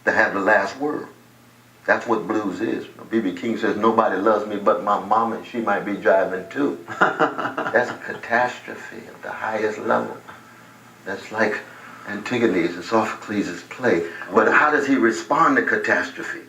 to have the last word. That's what blues is. B.B. King says, nobody loves me but my mama, and she might be driving too. That's a catastrophe of the highest level. That's like Antigone's and Sophocles' play. But how does he respond to catastrophe?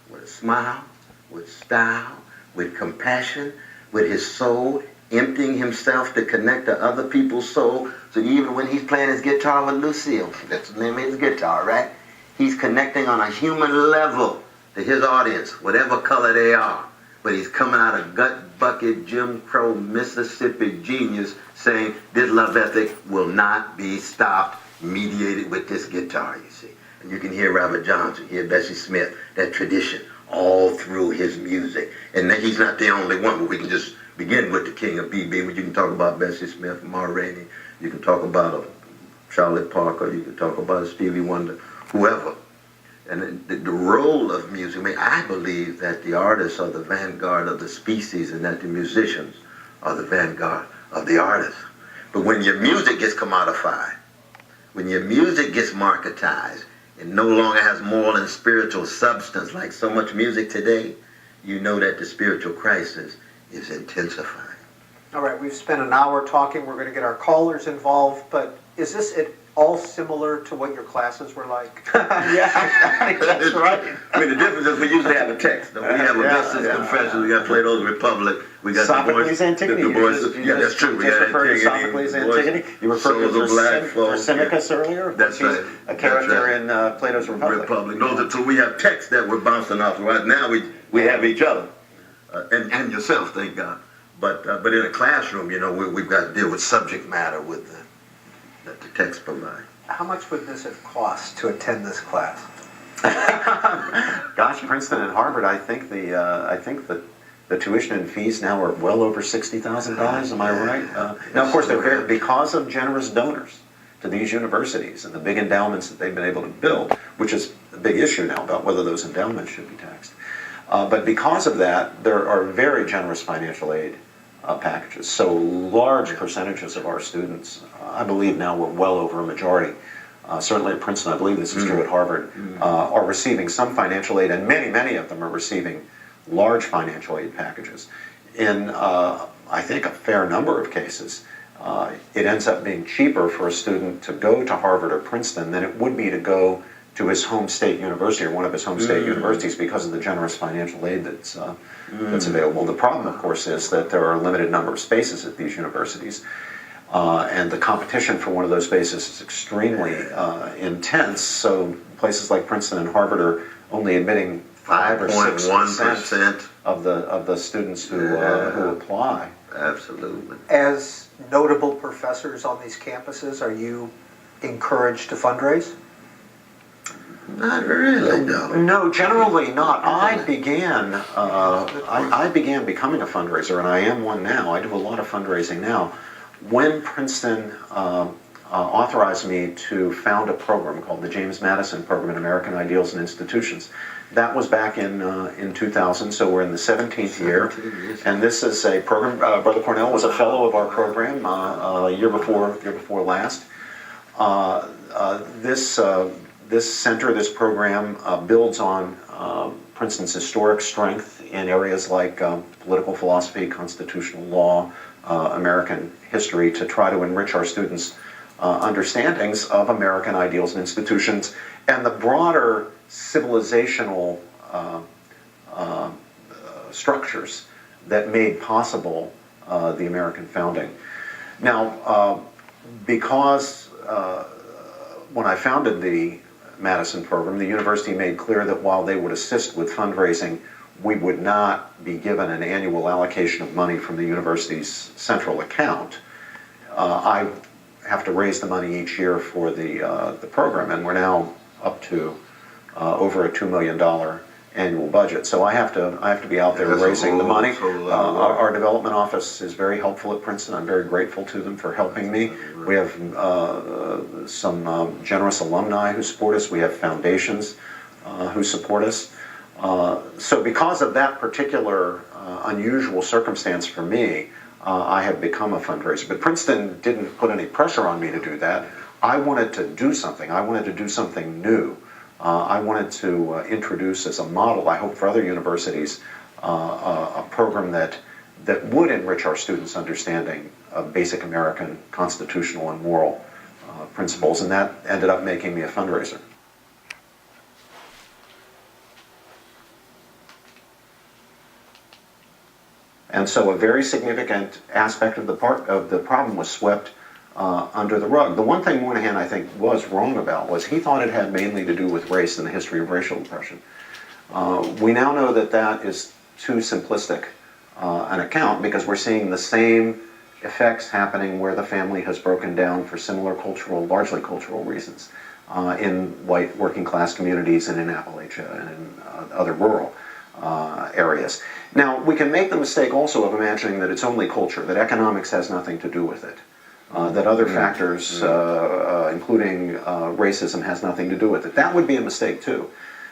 With a smile, with style, with compassion, with his soul, emptying himself to connect to other people's soul. So even when he's playing his guitar with Lucille, that's the name of his guitar, right? He's connecting on a human level to his audience, whatever color they are. But he's coming out of gut bucket, Jim Crow, Mississippi genius saying this love ethic will not be stopped, mediated with this guitar, you see. And you can hear Robert Johnson, hear Bessie Smith, that tradition all through his music. And then he's not the only one, but we can just begin with the king of B.B. You can talk about Bessie Smith, Ma Rainey, you can talk about Charlie Parker, you can talk about Stevie Wonder, whoever. And the role of music, I mean, I believe that the artists are the vanguard of the species and that the musicians are the vanguard of the artists. But when your music gets commodified, when your music gets marketized, and no longer has moral and spiritual substance like so much music today, you know that the spiritual crisis is intensifying. All right, we've spent an hour talking. We're going to get our callers involved, but is this at all similar to what your classes were like? Yeah, that's right. I mean, the difference is we usually have a text. We have Augustus Confessions, we got Plato's Republic, we got Sophocles' Antigone. Yeah, that's true. You just referred to Sophocles' Antigone. You referred to Thrasymachus earlier. That's right. A character in Plato's Republic. Those are two. We have texts that we're bouncing off. Right now we have each other and yourself, thank God. But in a classroom, you know, we've got to deal with subject matter with that the text provide. How much would this have cost to attend this class? Gosh, Princeton and Harvard, I think the tuition and fees now are well over $60,000. Am I right? Now, of course, they're because of generous donors to these universities and the big endowments that they've been able to build, which is a big issue now about whether those endowments should be taxed. But because of that, there are very generous financial aid packages. So large percentages of our students, I believe now we're well over a majority, certainly at Princeton, I believe this is true at Harvard, are receiving some financial aid, and many of them are receiving large financial aid packages. In, I think, a fair number of cases, it ends up being cheaper for a student to go to Harvard or Princeton than it would be to go to his home state university or one of his home state universities because of the generous financial aid that's available. The problem, of course, is that there are a limited number of spaces at these universities, and the competition for one of those spaces is extremely intense. So places like Princeton and Harvard are only admitting 5 or 6% of the students who apply. Absolutely. As notable professors on these campuses, are you encouraged to fundraise? Not really, no. No, generally not. I began becoming a fundraiser, and I am one now. I do a lot of fundraising now. When Princeton authorized me to found a program called the James Madison Program in American Ideals and Institutions, that was back in 2000, so we're in the 17th year. And this is a program, Brother Cornell was a fellow of our program year before last. This program builds on Princeton's historic strength in areas like political philosophy, constitutional law, American history, to try to enrich our students' understandings of American ideals and institutions and the broader civilizational structures that made possible the American founding. Now, because when I founded the Madison program, the university made clear that while they would assist with fundraising, we would not be given an annual allocation of money from the university's central account. I have to raise the money each year for the program, and we're now up to over a $2 million annual budget. So I have to be out there raising the money. Our development office is very helpful at Princeton. I'm very grateful to them for helping me. We have some generous alumni who support us. We have foundations who support us. So because of that particular unusual circumstance for me, I have become a fundraiser. But Princeton didn't put any pressure on me to do that. I wanted to do something. I wanted to do something new. I wanted to introduce as a model, I hope for other universities, a program that would enrich our students' understanding of basic American constitutional and moral principles, and that ended up making me a fundraiser. And so a very significant aspect of the problem was swept under the rug. The one thing Moynihan, I think, was wrong about was he thought it had mainly to do with race and the history of racial oppression. We now know that that is too simplistic an account, because we're seeing the same effects happening where the family has broken down for similar cultural, largely cultural reasons in white working class communities and in Appalachia and in other rural areas. Now, we can make the mistake also of imagining that it's only culture, that economics has nothing to do with it, that other factors, including racism, has nothing to do with it. That would be a mistake too.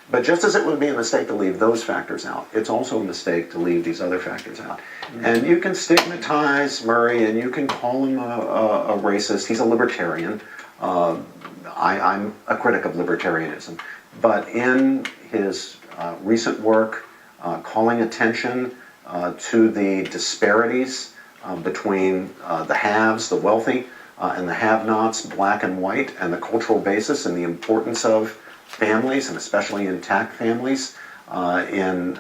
But just as it would be a mistake to leave those factors out, it's also a mistake to leave these other factors out. And you can stigmatize Murray, and you can call him a racist. He's a libertarian. I'm a critic of libertarianism. But in his recent work, calling attention to the disparities between the haves, the wealthy, and the have-nots, black and white, and the cultural basis and the importance of families, and especially intact families, in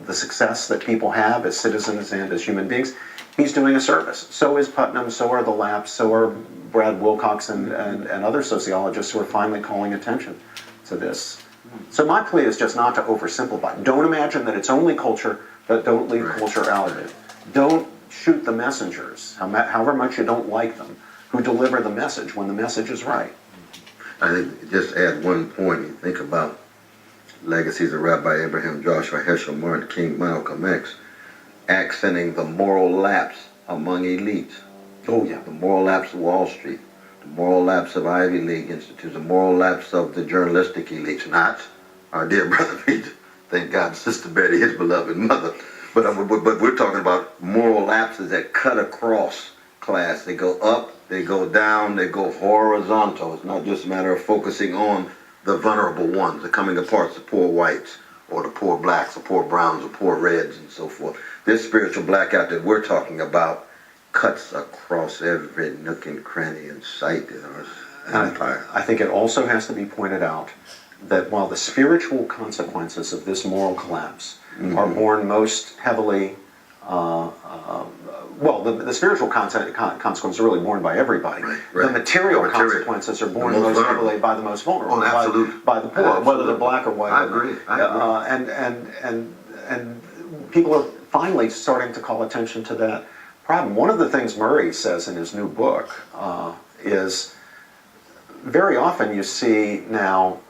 the success that people have as citizens and as human beings, he's doing a service. So is Putnam, so are the Lapps, so are Brad Wilcox and other sociologists who are finally calling attention to this. So my plea is just not to oversimplify. Don't imagine that it's only culture, but don't leave culture out of it. Don't shoot the messengers, however much you don't like them, who deliver the message when the message is right. I think, just add one point, you think about legacies of Rabbi Abraham Joshua Heschel, Martin King, Malcolm X, accenting the moral lapse among elites. Oh yeah. The moral lapse of Wall Street, the moral lapse of Ivy League institutes, the moral lapse of the journalistic elites, not our dear brother Peter, thank God, Sister Betty, his beloved mother. But we're talking about moral lapses that cut across class. They go up, they go down, they go horizontal. It's not just a matter of focusing on the vulnerable ones, the coming apart, the poor whites, or the poor blacks, the poor browns, the poor reds, and so forth. This spiritual blackout that we're talking about cuts across every nook and cranny in sight in our empire. I think it also has to be pointed out that while the spiritual consequences of this moral collapse are borne most heavily, well, the spiritual consequences are really borne by everybody. Right. The material consequences are borne most heavily by the most vulnerable, by the poor, whether they're black or white. I agree. And people are finally starting to call attention to that problem. One of the things Murray says in his new book is very often you see now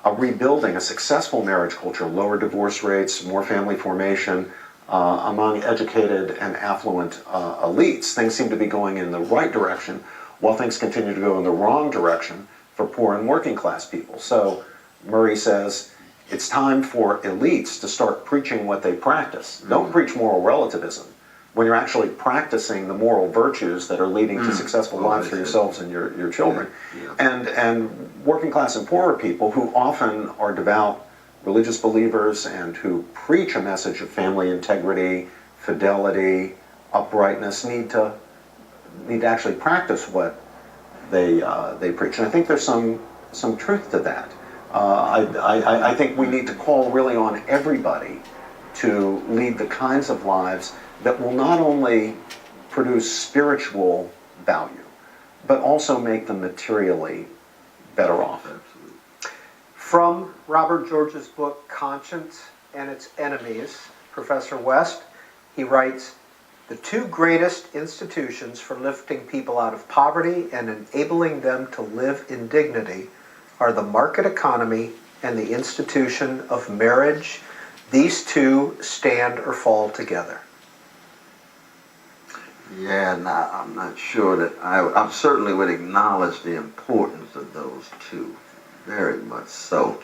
a rebuilding, a successful marriage culture, lower divorce rates, more family formation among educated and affluent elites. Things seem to be going in the right direction, while things continue to go in the wrong direction for poor and working class people. So Murray says it's time for elites to start preaching what they practice. Don't preach moral relativism when you're actually practicing the moral virtues that are leading to successful lives for yourselves and your children. And working class and poorer people, who often are devout religious believers and who preach a message of family integrity, fidelity, uprightness, need to actually practice what they preach. And I think there's some truth to that. I think we need to call really on everybody to lead the kinds of lives that will not only produce spiritual value, but also make them materially better off. From Robert George's book, Conscience and Its Enemies, Professor West, he writes, "The two greatest institutions for lifting people out of poverty and enabling them to live in dignity are the market economy and the institution of marriage. These two stand or fall together." Yeah, now, I'm not sure that I certainly would acknowledge the importance of those two, very much so.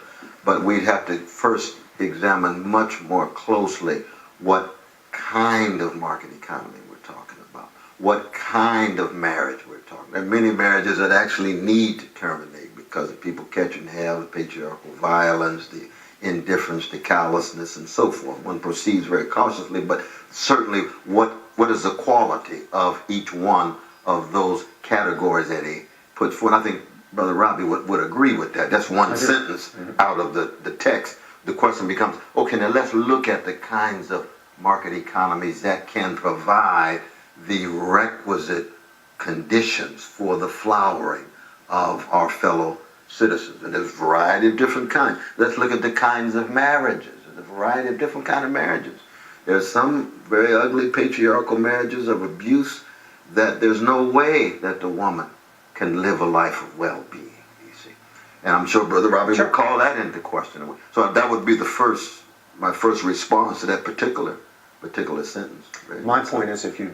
But we'd have to first examine much more closely what kind of market economy we're talking about, what kind of marriage we're talking about. There are many marriages that actually need to terminate because of people catching hell, the patriarchal violence, the indifference, the callousness, and so forth. One proceeds very cautiously, but certainly what is the quality of each one of those categories that he puts forth? I think Brother Robbie would agree with that. That's one sentence out of the text. The question becomes, okay, now let's look at the kinds of market economies that can provide the requisite conditions for the flowering of our fellow citizens. And there's a variety of different kinds. Let's look at the kinds of marriages. There's a variety of different kinds of marriages. There's some very ugly patriarchal marriages of abuse that there's no way that the woman can live a life of well-being, you see. And I'm sure Brother Robbie would call that into question. So that would be my first response to that particular sentence. My point is, if you